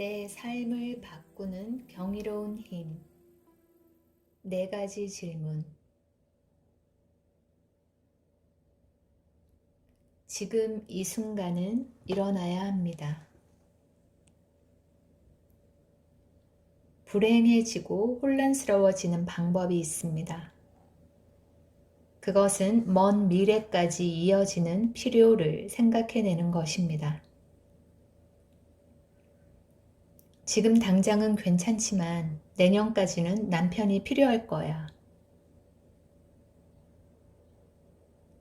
내 삶을 바꾸는 경이로운 힘. 4가지 질문. 지금 이 순간은 일어나야 합니다. 불행해지고 혼란스러워지는 방법이 있습니다. 그것은 먼 미래까지 이어지는 필요를 생각해내는 것입니다. 지금 당장은 괜찮지만 내년까지는 남편이 필요할 거야.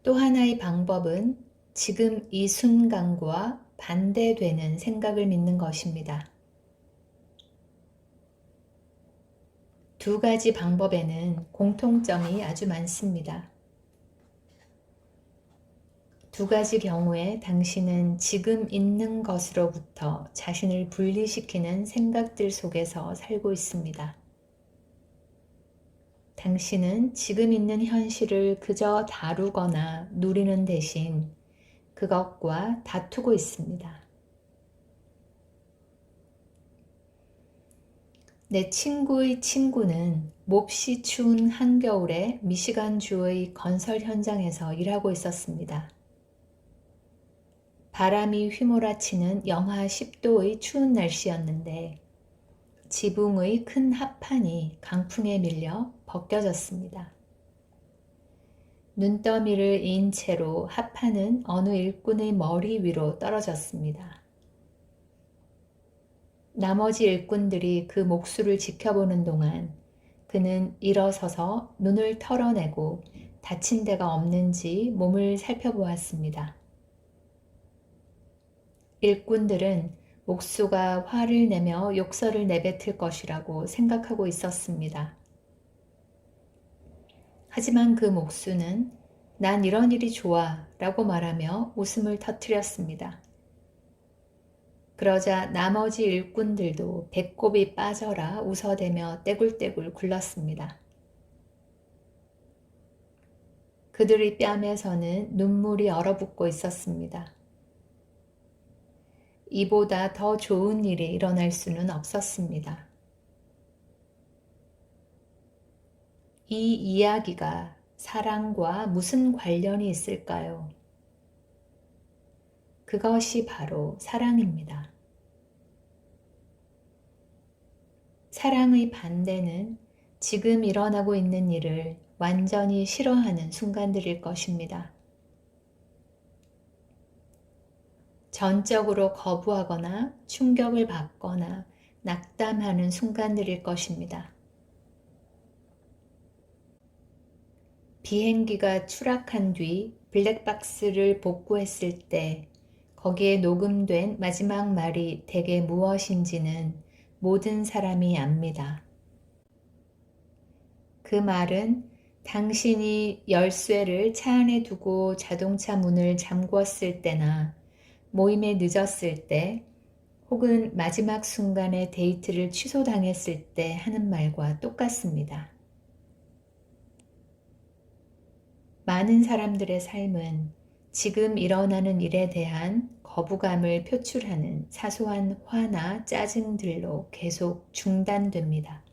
또 하나의 방법은 지금 이 순간과 반대되는 생각을 믿는 것입니다. 2가지 방법에는 공통점이 아주 많습니다. 2가지 경우에 당신은 지금 있는 것으로부터 자신을 분리시키는 생각들 속에서 살고 있습니다. 당신은 지금 있는 현실을 그저 다루거나 누리는 대신 그것과 다투고 있습니다. 내 친구의 친구는 몹시 추운 한겨울에 미시간주의 건설 현장에서 일하고 있었습니다. 바람이 휘몰아치는 영하 10도의 추운 날씨였는데 지붕의 큰 합판이 강풍에 밀려 벗겨졌습니다. 눈더미를 인 채로 합판은 어느 일꾼의 머리 위로 떨어졌습니다. 나머지 일꾼들이 그 목수를 지켜보는 동안 그는 일어서서 눈을 털어내고 다친 데가 없는지 몸을 살펴보았습니다. 일꾼들은 목수가 화를 내며 욕설을 내뱉을 것이라고 생각하고 있었습니다. 하지만 그 목수는 난 이런 일이 좋아 라고 말하며 웃음을 터뜨렸습니다. 그러자 나머지 일꾼들도 배꼽이 빠져라 웃어대며 떼굴떼굴 굴렀습니다. 그들의 뺨에서는 눈물이 얼어붙고 있었습니다. 이보다 더 좋은 일이 일어날 수는 없었습니다. 이 이야기가 사랑과 무슨 관련이 있을까요? 그것이 바로 사랑입니다. 사랑의 반대는 지금 일어나고 있는 일을 완전히 싫어하는 순간들일 것입니다. 전적으로 거부하거나 충격을 받거나 낙담하는 순간들일 것입니다. 비행기가 추락한 뒤 블랙박스를 복구했을 때 거기에 녹음된 마지막 말이 대개 무엇인지는 모든 사람이 압니다. 그 말은 당신이 열쇠를 차 안에 두고 자동차 문을 잠궜을 때나 모임에 늦었을 때 혹은 마지막 순간에 데이트를 취소당했을 때 하는 말과 똑같습니다. 많은 사람들의 삶은 지금 일어나는 일에 대한 거부감을 표출하는 사소한 화나 짜증들로 계속 중단됩니다.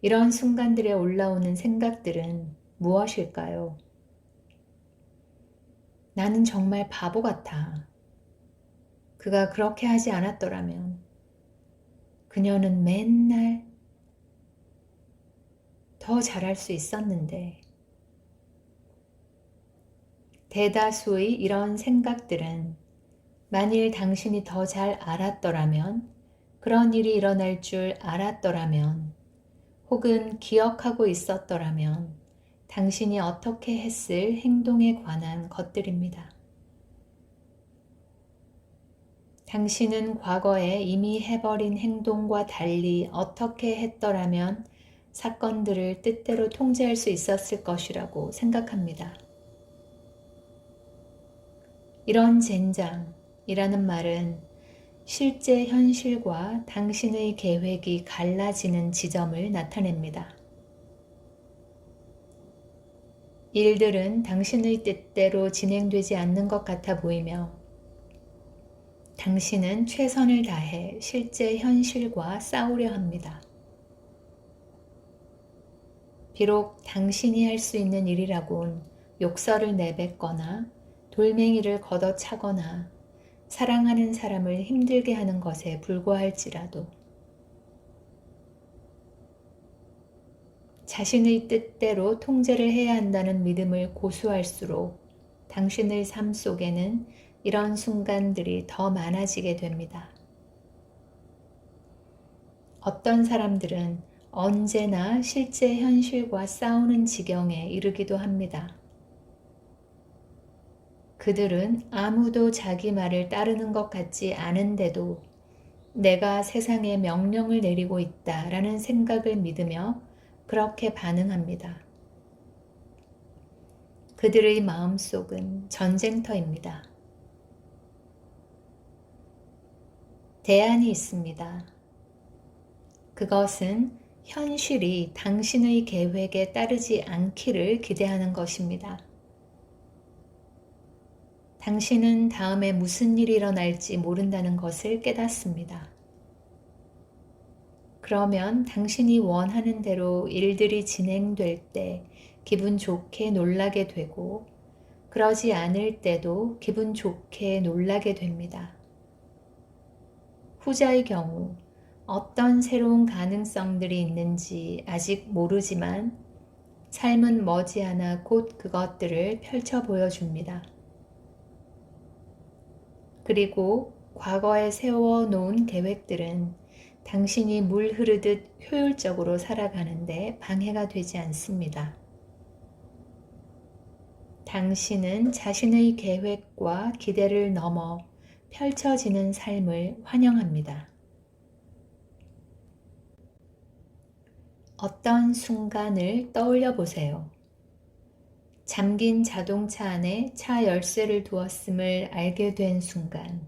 이런 순간들에 올라오는 생각들은 무엇일까요? 나는 정말 바보 같아. 그가 그렇게 하지 않았더라면 그녀는 맨날 더 잘할 수 있었는데. 대다수의 이런 생각들은 만일 당신이 더 잘 알았더라면, 그런 일이 일어날 줄 알았더라면, 혹은 기억하고 있었더라면 당신이 어떻게 했을 행동에 관한 것들입니다. 당신은 과거에 이미 해버린 행동과 달리 어떻게 했더라면 사건들을 뜻대로 통제할 수 있었을 것이라고 생각합니다. 이런 젠장이라는 말은 실제 현실과 당신의 계획이 갈라지는 지점을 나타냅니다. 일들은 당신의 뜻대로 진행되지 않는 것 같아 보이며 당신은 최선을 다해 실제 현실과 싸우려 합니다. 비록 당신이 할 수 있는 일이라곤 욕설을 내뱉거나 돌멩이를 걷어차거나 사랑하는 사람을 힘들게 하는 것에 불과할지라도 자신의 뜻대로 통제를 해야 한다는 믿음을 고수할수록 당신의 삶 속에는 이런 순간들이 더 많아지게 됩니다. 어떤 사람들은 언제나 실제 현실과 싸우는 지경에 이르기도 합니다. 그들은 아무도 자기 말을 따르는 것 같지 않은데도 내가 세상에 명령을 내리고 있다라는 생각을 믿으며 그렇게 반응합니다. 그들의 마음속은 전쟁터입니다. 대안이 있습니다. 그것은 현실이 당신의 계획에 따르지 않기를 기대하는 것입니다. 당신은 다음에 무슨 일이 일어날지 모른다는 것을 깨닫습니다. 그러면 당신이 원하는 대로 일들이 진행될 때 기분 좋게 놀라게 되고 그러지 않을 때도 기분 좋게 놀라게 됩니다. 후자의 경우 어떤 새로운 가능성들이 있는지 아직 모르지만 삶은 머지않아 곧 그것들을 펼쳐 보여줍니다. 그리고 과거에 세워놓은 계획들은 당신이 물 흐르듯 효율적으로 살아가는데 방해가 되지 않습니다. 당신은 자신의 계획과 기대를 넘어 펼쳐지는 삶을 환영합니다. 어떤 순간을 떠올려 보세요. 잠긴 자동차 안에 차 열쇠를 두었음을 알게 된 순간,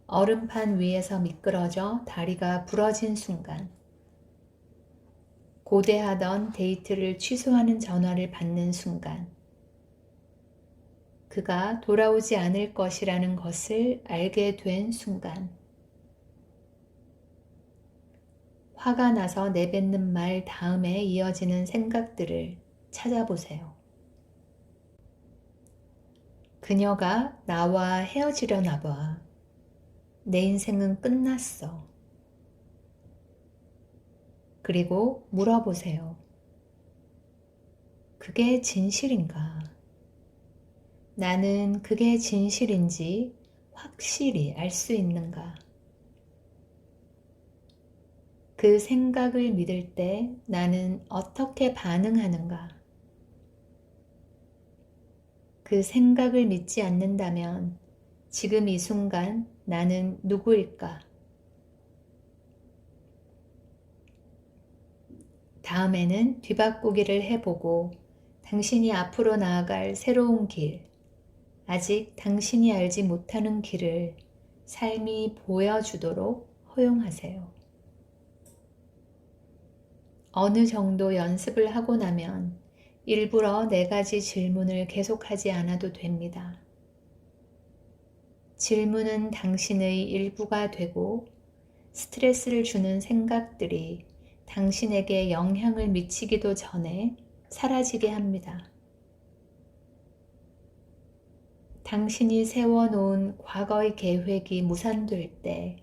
얼음판 위에서 미끄러져 다리가 부러진 순간, 고대하던 데이트를 취소하는 전화를 받는 순간, 그가 돌아오지 않을 것이라는 것을 알게 된 순간, 화가 나서 내뱉는 말 다음에 이어지는 생각들을 찾아보세요. 그녀가 나와 헤어지려나 봐. 내 인생은 끝났어. 그리고 물어보세요. 그게 진실인가? 나는 그게 진실인지 확실히 알 수 있는가? 그 생각을 믿을 때 나는 어떻게 반응하는가? 그 생각을 믿지 않는다면 지금 이 순간 나는 누구일까? 다음에는 뒤바꾸기를 해보고 당신이 앞으로 나아갈 새로운 길, 아직 당신이 알지 못하는 길을 삶이 보여주도록 허용하세요. 어느 정도 연습을 하고 나면 일부러 4가지 질문을 계속하지 않아도 됩니다. 질문은 당신의 일부가 되고 스트레스를 주는 생각들이 당신에게 영향을 미치기도 전에 사라지게 합니다. 당신이 세워놓은 과거의 계획이 무산될 때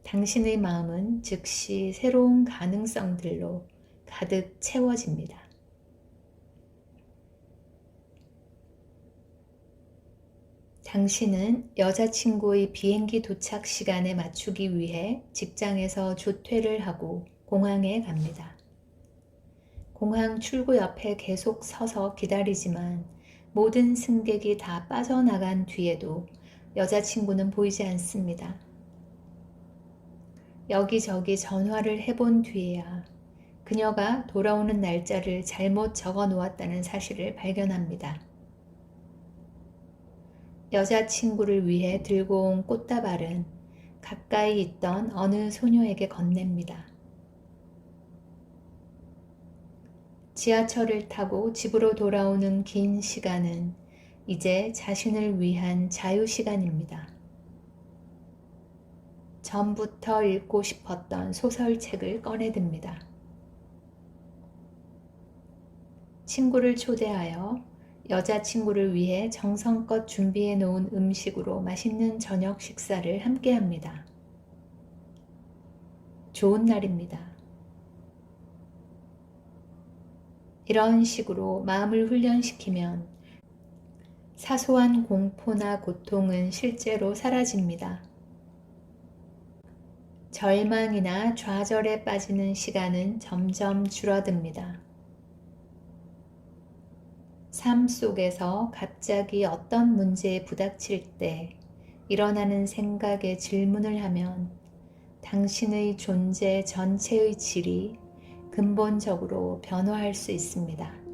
당신의 마음은 즉시 새로운 가능성들로 가득 채워집니다. 당신은 여자친구의 비행기 도착 시간에 맞추기 위해 직장에서 조퇴를 하고 공항에 갑니다. 공항 출구 옆에 계속 서서 기다리지만 모든 승객이 다 빠져나간 뒤에도 여자친구는 보이지 않습니다. 여기저기 전화를 해본 뒤에야 그녀가 돌아오는 날짜를 잘못 적어 놓았다는 사실을 발견합니다. 여자친구를 위해 들고 온 꽃다발은 가까이 있던 어느 소녀에게 건넵니다. 지하철을 타고 집으로 돌아오는 긴 시간은 이제 자신을 위한 자유 시간입니다. 전부터 읽고 싶었던 소설책을 꺼내듭니다. 친구를 초대하여 여자친구를 위해 정성껏 준비해 놓은 음식으로 맛있는 저녁 식사를 함께 합니다. 좋은 날입니다. 이런 식으로 마음을 훈련시키면 사소한 공포나 고통은 실제로 사라집니다. 절망이나 좌절에 빠지는 시간은 점점 줄어듭니다. 삶 속에서 갑자기 어떤 문제에 부닥칠 때 일어나는 생각에 질문을 하면 당신의 존재 전체의 질이 근본적으로 변화할 수 있습니다.